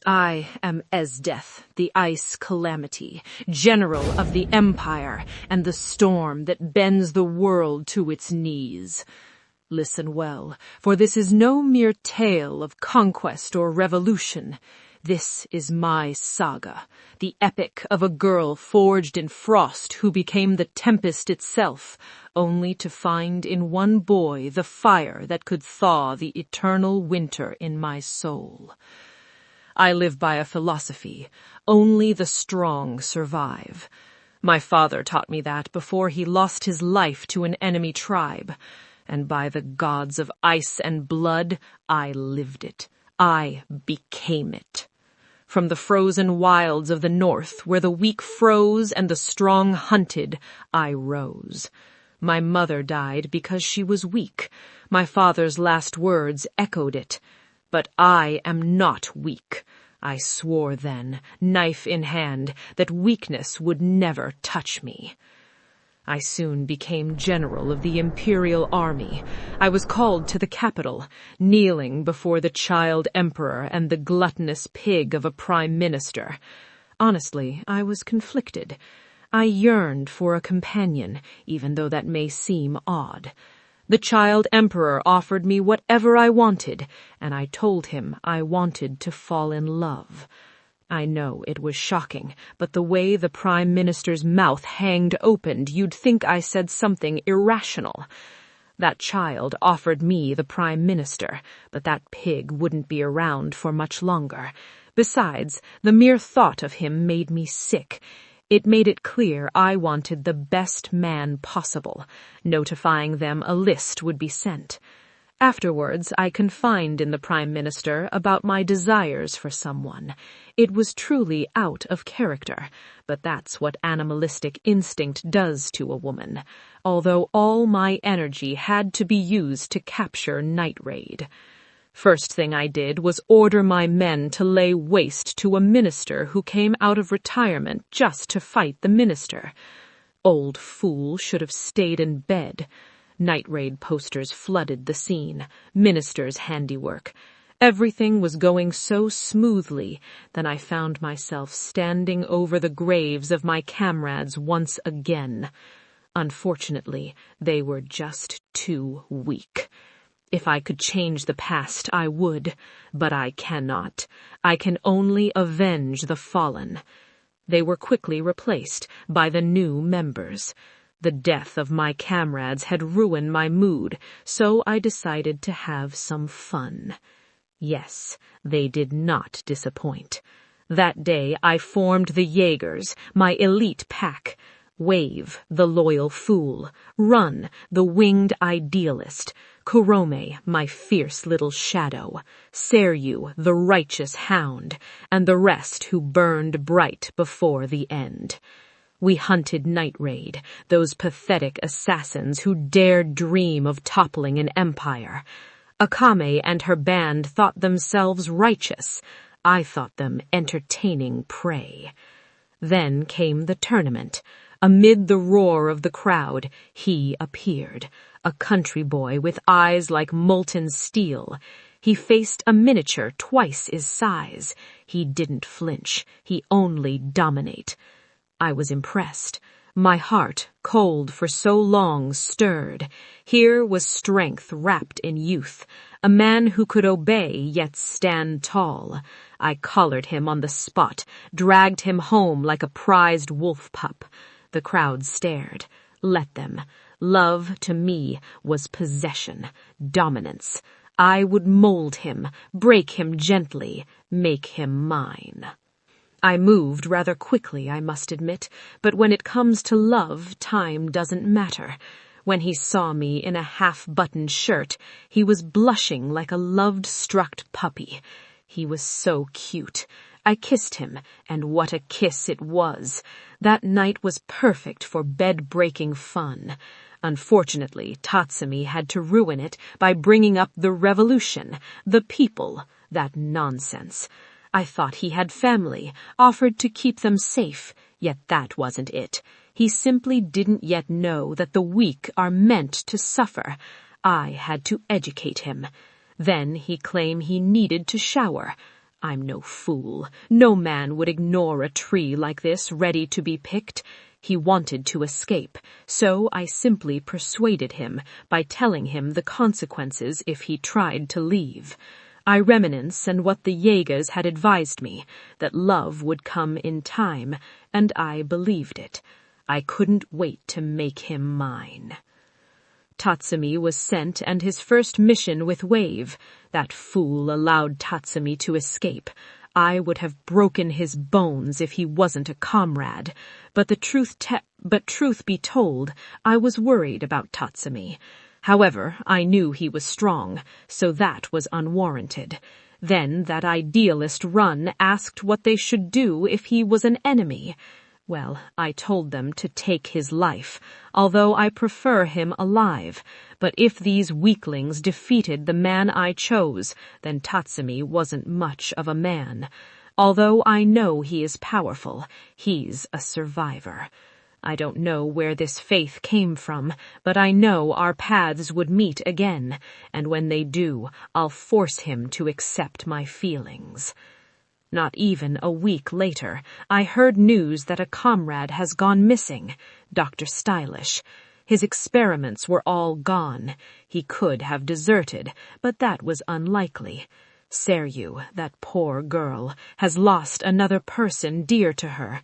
I am Esdeath, the ice calamity, general of the empire, and the storm that bends the world to its knees. Listen well, for this is no mere tale of conquest or revolution. This is my saga, the epic of a girl forged in frost who became the tempest itself, only to find in one boy the fire that could thaw the eternal winter in my soul. I live by a philosophy: only the strong survive. My father taught me that before he lost his life to an enemy tribe. And by the gods of ice and blood, I lived it. I became it. From the frozen wilds of the north, where the weak froze and the strong hunted, I rose. My mother died because she was weak. My father's last words echoed it. But I am not weak. I swore then, knife in hand, that weakness would never touch me. I soon became general of the imperial army. I was called to the capital, kneeling before the child emperor and the gluttonous pig of a prime minister. Honestly, I was conflicted. I yearned for a companion, even though that may seem odd. The child emperor offered me whatever I wanted, and I told him I wanted to fall in love. I know it was shocking, but the way the prime minister's mouth hanged opened, you'd think I said something irrational. That child offered me the prime minister, but that pig wouldn't be around for much longer. Besides, the mere thought of him made me sick. It made it clear I wanted the best man possible. Notifying them a list would be sent. Afterwards, I confided in the Prime Minister about my desires for someone. It was truly out of character, but that's what animalistic instinct does to a woman, although all my energy had to be used to capture Night Raid. First thing I did was order my men to lay waste to a minister who came out of retirement just to fight the minister. Old fool should have stayed in bed. Night Raid posters flooded the scene, minister's handiwork. Everything was going so smoothly that I found myself standing over the graves of my comrades once again. Unfortunately, they were just too weak. If I could change the past, I would, but I cannot. I can only avenge the fallen. They were quickly replaced by the new members. The death of my comrades had ruined my mood, so I decided to have some fun. Yes, they did not disappoint. That day I formed the Jaegers, my elite pack. Wave, the loyal fool. Run, the winged idealist. Kurome, my fierce little shadow. Seryu, the righteous hound. And the rest who burned bright before the end. We hunted Night Raid, those pathetic assassins who dared dream of toppling an empire. Akame and her band thought themselves righteous. I thought them entertaining prey. Then came the tournament. Amid the roar of the crowd, he appeared, a country boy with eyes like molten steel. He faced a miniature twice his size. He didn't flinch. He only dominate. I was impressed. My heart, cold for so long, stirred. Here was strength wrapped in youth, a man who could obey yet stand tall. I collared him on the spot, dragged him home like a prized wolf pup. The crowd stared. Let them. Love, to me, was possession, dominance. I would mold him, break him gently, make him mine. I moved rather quickly, I must admit, but when it comes to love, time doesn't matter. When he saw me in a half-buttoned shirt, he was blushing like a love-struck puppy. He was so cute. I kissed him, and what a kiss it was. That night was perfect for bed-breaking fun. Unfortunately, Tatsumi had to ruin it by bringing up the revolution, the people, that nonsense. I thought he had family, offered to keep them safe, yet that wasn't it. He simply didn't yet know that the weak are meant to suffer. I had to educate him. Then he claimed he needed to shower. I'm no fool. No man would ignore a tree like this, ready to be picked. He wanted to escape, so I simply persuaded him by telling him the consequences if he tried to leave. I reminisce and what the Jaegers had advised me, that love would come in time, and I believed it. I couldn't wait to make him mine. Tatsumi was sent, and his first mission with Wave. That fool allowed Tatsumi to escape. I would have broken his bones if he wasn't a comrade. But truth be told, I was worried about Tatsumi. However, I knew he was strong, so that was unwarranted. Then that idealist Run asked what they should do if he was an enemy. Well, I told them to take his life, although I prefer him alive. But if these weaklings defeated the man I chose, then Tatsumi wasn't much of a man. Although I know he is powerful, he's a survivor. I don't know where this faith came from, but I know our paths would meet again, and when they do, I'll force him to accept my feelings. Not even a week later, I heard news that a comrade has gone missing, Dr. Stylish. His experiments were all gone. He could have deserted, but that was unlikely. Seryu, that poor girl, has lost another person dear to her.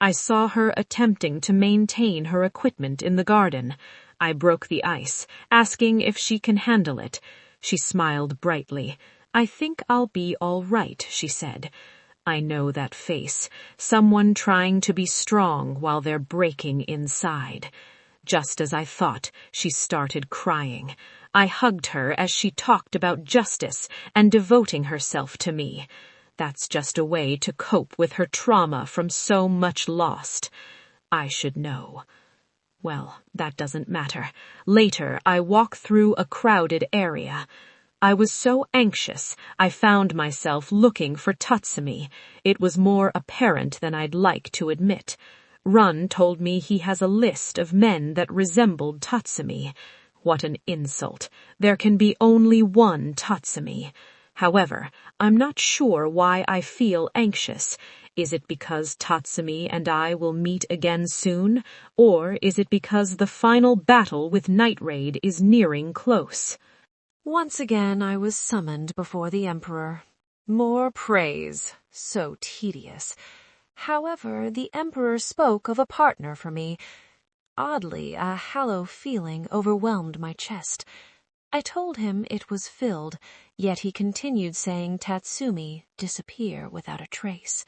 I saw her attempting to maintain her equipment in the garden. I broke the ice, asking if she can handle it. She smiled brightly. I think I'll be all right, she said. I know that face, someone trying to be strong while they're breaking inside. Just as I thought, she started crying. I hugged her as she talked about justice and devoting herself to me. That's just a way to cope with her trauma from so much lost. I should know. Well, that doesn't matter. Later, I walk through a crowded area. I was so anxious, I found myself looking for Tatsumi. It was more apparent than I'd like to admit. Run told me he has a list of men that resembled Tatsumi. What an insult. There can be only one Tatsumi. However, I'm not sure why I feel anxious. Is it because Tatsumi and I will meet again soon, or is it because the final battle with Night Raid is nearing close? Once again I was summoned before the Emperor. More praise. So tedious. However, the Emperor spoke of a partner for me. Oddly, a hollow feeling overwhelmed my chest. I told him it was filled, yet he continued saying Tatsumi disappear without a trace.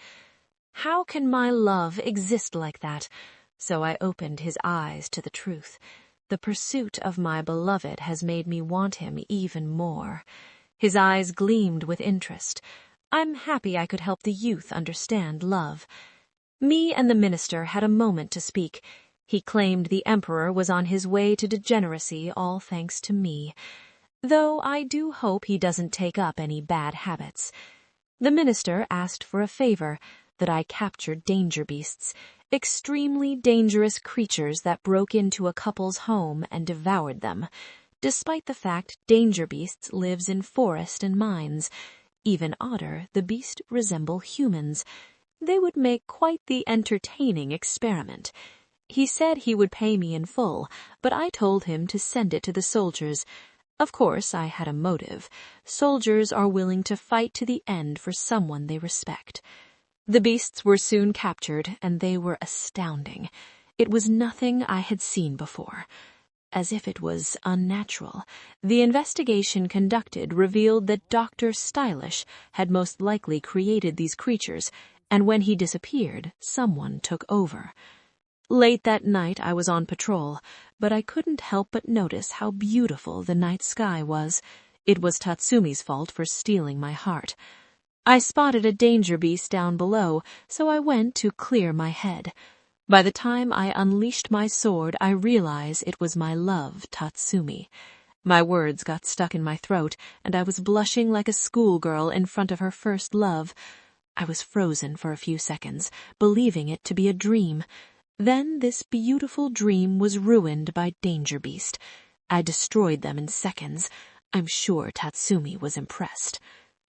How can my love exist like that? So I opened his eyes to the truth. The pursuit of my beloved has made me want him even more. His eyes gleamed with interest. I'm happy I could help the youth understand love. Me and the minister had a moment to speak. He claimed the Emperor was on his way to degeneracy, all thanks to me. Though I do hope he doesn't take up any bad habits. The minister asked for a favor, that I capture danger beasts, extremely dangerous creatures that broke into a couple's home and devoured them. Despite the fact danger beasts lives in forest and mines. Even odder, the beast resemble humans. They would make quite the entertaining experiment. He said he would pay me in full, but I told him to send it to the soldiers. Of course, I had a motive. Soldiers are willing to fight to the end for someone they respect. The beasts were soon captured, and they were astounding. It was nothing I had seen before. As if it was unnatural, the investigation conducted revealed that Dr. Stylish had most likely created these creatures, and when he disappeared, someone took over. Late that night I was on patrol, but I couldn't help but notice how beautiful the night sky was. It was Tatsumi's fault for stealing my heart. I spotted a danger beast down below, so I went to clear my head. By the time I unleashed my sword, I realized it was my love, Tatsumi. My words got stuck in my throat, and I was blushing like a schoolgirl in front of her first love. I was frozen for a few seconds, believing it to be a dream. Then this beautiful dream was ruined by Danger Beast. I destroyed them in seconds. I'm sure Tatsumi was impressed.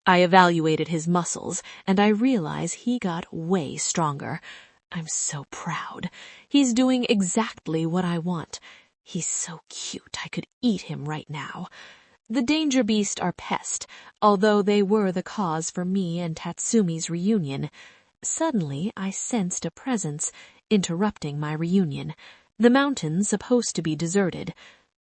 I evaluated his muscles, and I realize he got way stronger. I'm so proud. He's doing exactly what I want. He's so cute, I could eat him right now. The danger beast are Pest, although they were the cause for me and Tatsumi's reunion. Suddenly, I sensed a presence, interrupting my reunion. The mountain's supposed to be deserted.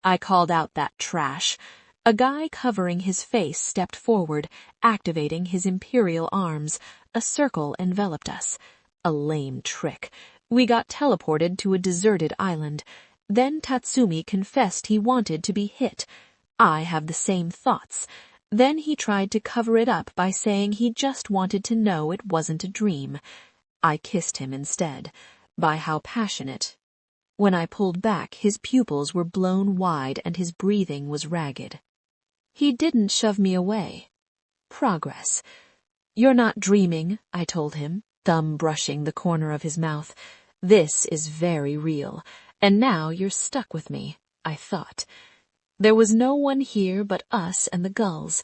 I called out that trash. A guy covering his face stepped forward, activating his imperial arms. A circle enveloped us. A lame trick. We got teleported to a deserted island. Then Tatsumi confessed he wanted to be hit. I have the same thoughts. Then he tried to cover it up by saying he just wanted to know it wasn't a dream. I kissed him instead. By how passionate. When I pulled back, his pupils were blown wide and his breathing was ragged. He didn't shove me away. Progress. You're not dreaming, I told him, thumb brushing the corner of his mouth. This is very real, and now you're stuck with me, I thought. There was no one here but us and the gulls.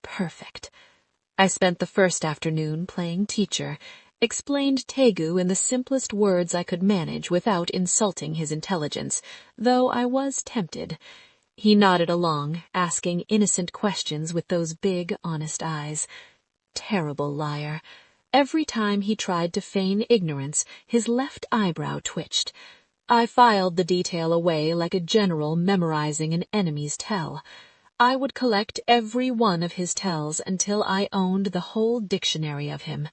Perfect. I spent the first afternoon playing teacher, explained Tegu in the simplest words I could manage without insulting his intelligence, though I was tempted. He nodded along, asking innocent questions with those big, honest eyes. Terrible liar. Every time he tried to feign ignorance, his left eyebrow twitched. I filed the detail away like a general memorizing an enemy's tell. I would collect every one of his tells until I owned the whole dictionary of him.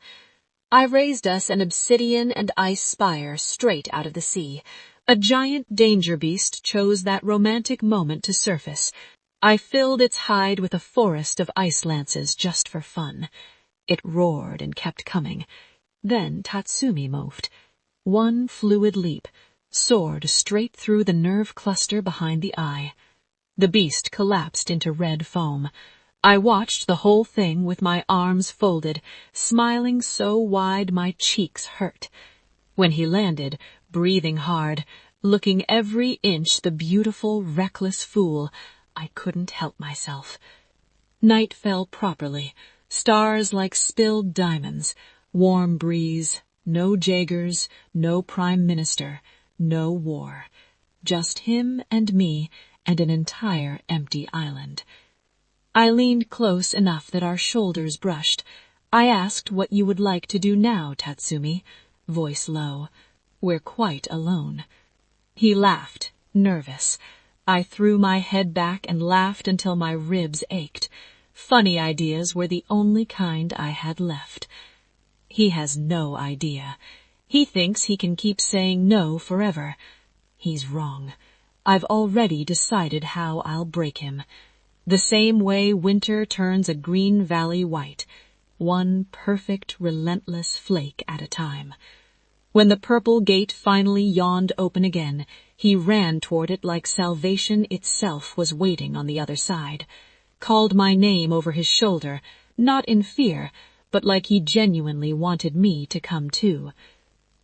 I raised us an obsidian and ice spire straight out of the sea. A giant danger beast chose that romantic moment to surface. I filled its hide with a forest of ice lances just for fun. It roared and kept coming. Then Tatsumi moved. One fluid leap. Soared straight through the nerve cluster behind the eye. The beast collapsed into red foam. I watched the whole thing with my arms folded, smiling so wide my cheeks hurt. When he landed, breathing hard, looking every inch the beautiful, reckless fool, I couldn't help myself. Night fell properly, stars like spilled diamonds, warm breeze, no Jaegers, no prime minister. No war. Just him and me and an entire empty island. I leaned close enough that our shoulders brushed. I asked what you would like to do now, Tatsumi, voice low. We're quite alone. He laughed, nervous. I threw my head back and laughed until my ribs ached. Funny ideas were the only kind I had left. He has no idea. He thinks he can keep saying no forever. He's wrong. I've already decided how I'll break him. The same way winter turns a green valley white, one perfect, relentless flake at a time. When the purple gate finally yawned open again, he ran toward it like salvation itself was waiting on the other side. Called my name over his shoulder, not in fear, but like he genuinely wanted me to come too.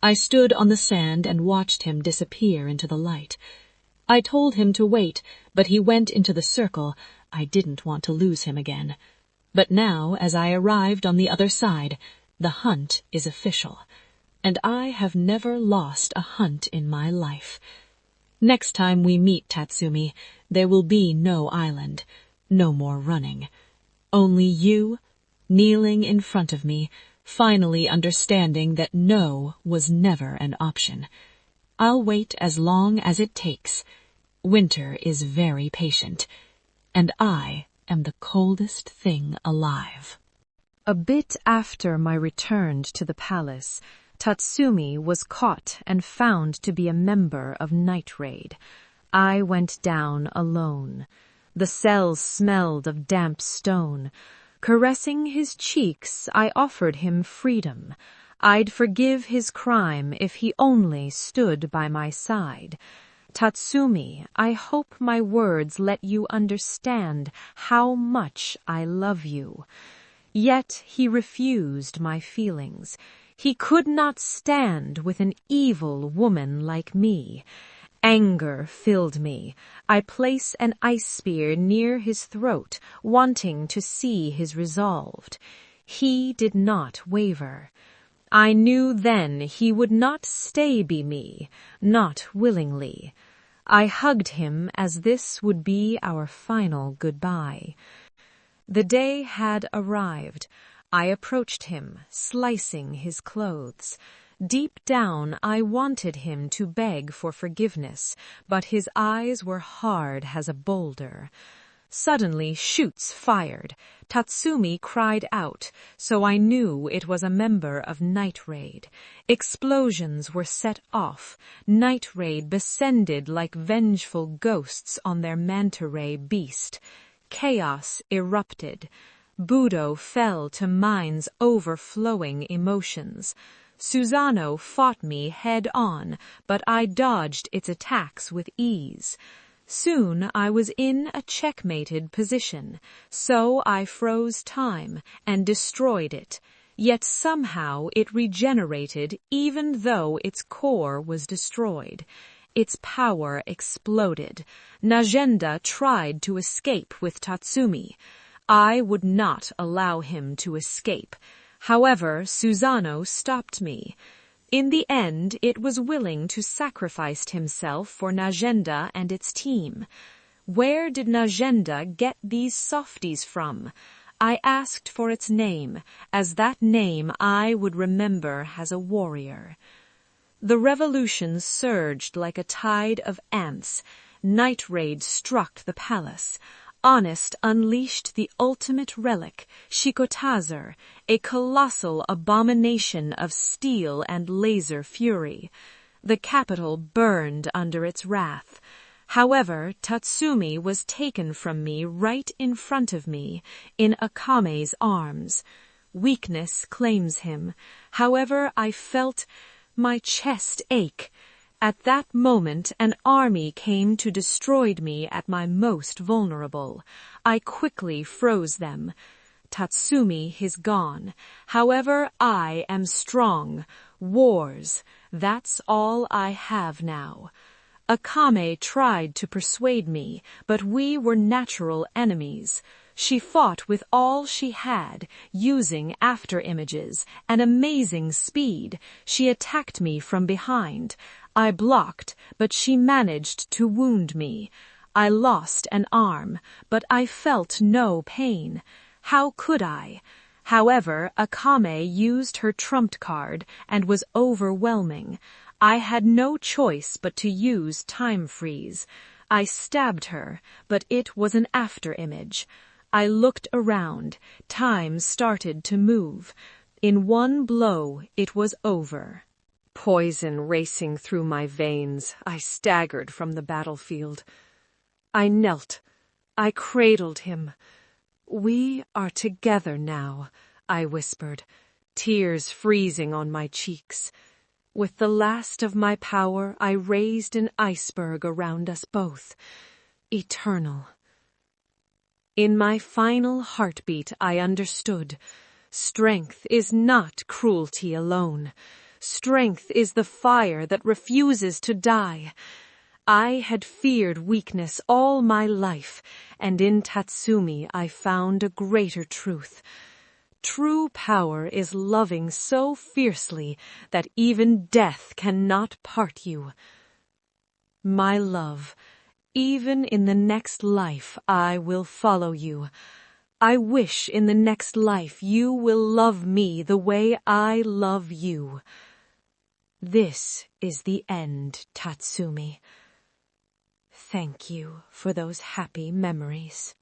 I stood on the sand and watched him disappear into the light. I told him to wait, but he went into the circle. I didn't want to lose him again. But now, as I arrived on the other side, the hunt is official. And I have never lost a hunt in my life. Next time we meet, Tatsumi, there will be no island, no more running. Only you, kneeling in front of me, finally understanding that no was never an option. I'll wait as long as it takes. Winter is very patient, and I am the coldest thing alive. A bit after my return to the palace, Tatsumi was caught and found to be a member of Night Raid. I went down alone. The cells smelled of damp stone. Caressing his cheeks, I offered him freedom. I'd forgive his crime if he only stood by my side. Tatsumi, I hope my words let you understand how much I love you. Yet he refused my feelings. He could not stand with an evil woman like me. Anger filled me. I placed an ice spear near his throat, wanting to see his resolve. He did not waver. I knew then he would not stay by me, not willingly. I hugged him as this would be our final goodbye. The day had arrived. I approached him, slicing his clothes. Deep down I wanted him to beg for forgiveness, but his eyes were hard as a boulder. Suddenly shoots fired. Tatsumi cried out, so I knew it was a member of Night Raid. Explosions were set off. Night Raid descended like vengeful ghosts on their manta-ray beast. Chaos erupted. Budo fell to mine's overflowing emotions. Susano fought me head-on, but I dodged its attacks with ease. Soon I was in a checkmated position, so I froze time and destroyed it. Yet somehow it regenerated even though its core was destroyed. Its power exploded. Najenda tried to escape with Tatsumi. I would not allow him to escape. However, Susano stopped me. In the end, it was willing to sacrifice himself for Najenda and its team. Where did Najenda get these softies from? I asked for its name, as that name I would remember as a warrior. The revolution surged like a tide of ants. Night Raid struck the palace. Honest unleashed the ultimate relic, Shikotazer, a colossal abomination of steel and laser fury. The capital burned under its wrath. However, Tatsumi was taken from me right in front of me, in Akame's arms. Weakness claims him. However, I felt my chest ache. At that moment, an army came to destroy me at my most vulnerable. I quickly froze them. Tatsumi is gone. However, I am strong. Wars, that's all I have now. Akame tried to persuade me, but we were natural enemies. She fought with all she had, using after-images, an amazing speed. She attacked me from behind. I blocked, but she managed to wound me. I lost an arm, but I felt no pain. How could I? However, Akame used her trump card and was overwhelming. I had no choice but to use time freeze. I stabbed her, but it was an after-image. I looked around. Time started to move. In one blow, it was over. Poison racing through my veins, I staggered from the battlefield. I knelt. I cradled him. "We are together now," I whispered, tears freezing on my cheeks. With the last of my power, I raised an iceberg around us both. Eternal. In my final heartbeat, I understood. Strength is not cruelty alone. Strength is the fire that refuses to die. I had feared weakness all my life, and in Tatsumi I found a greater truth. True power is loving so fiercely that even death cannot part you. My love, even in the next life I will follow you. I wish in the next life you will love me the way I love you. This is the end, Tatsumi. Thank you for those happy memories.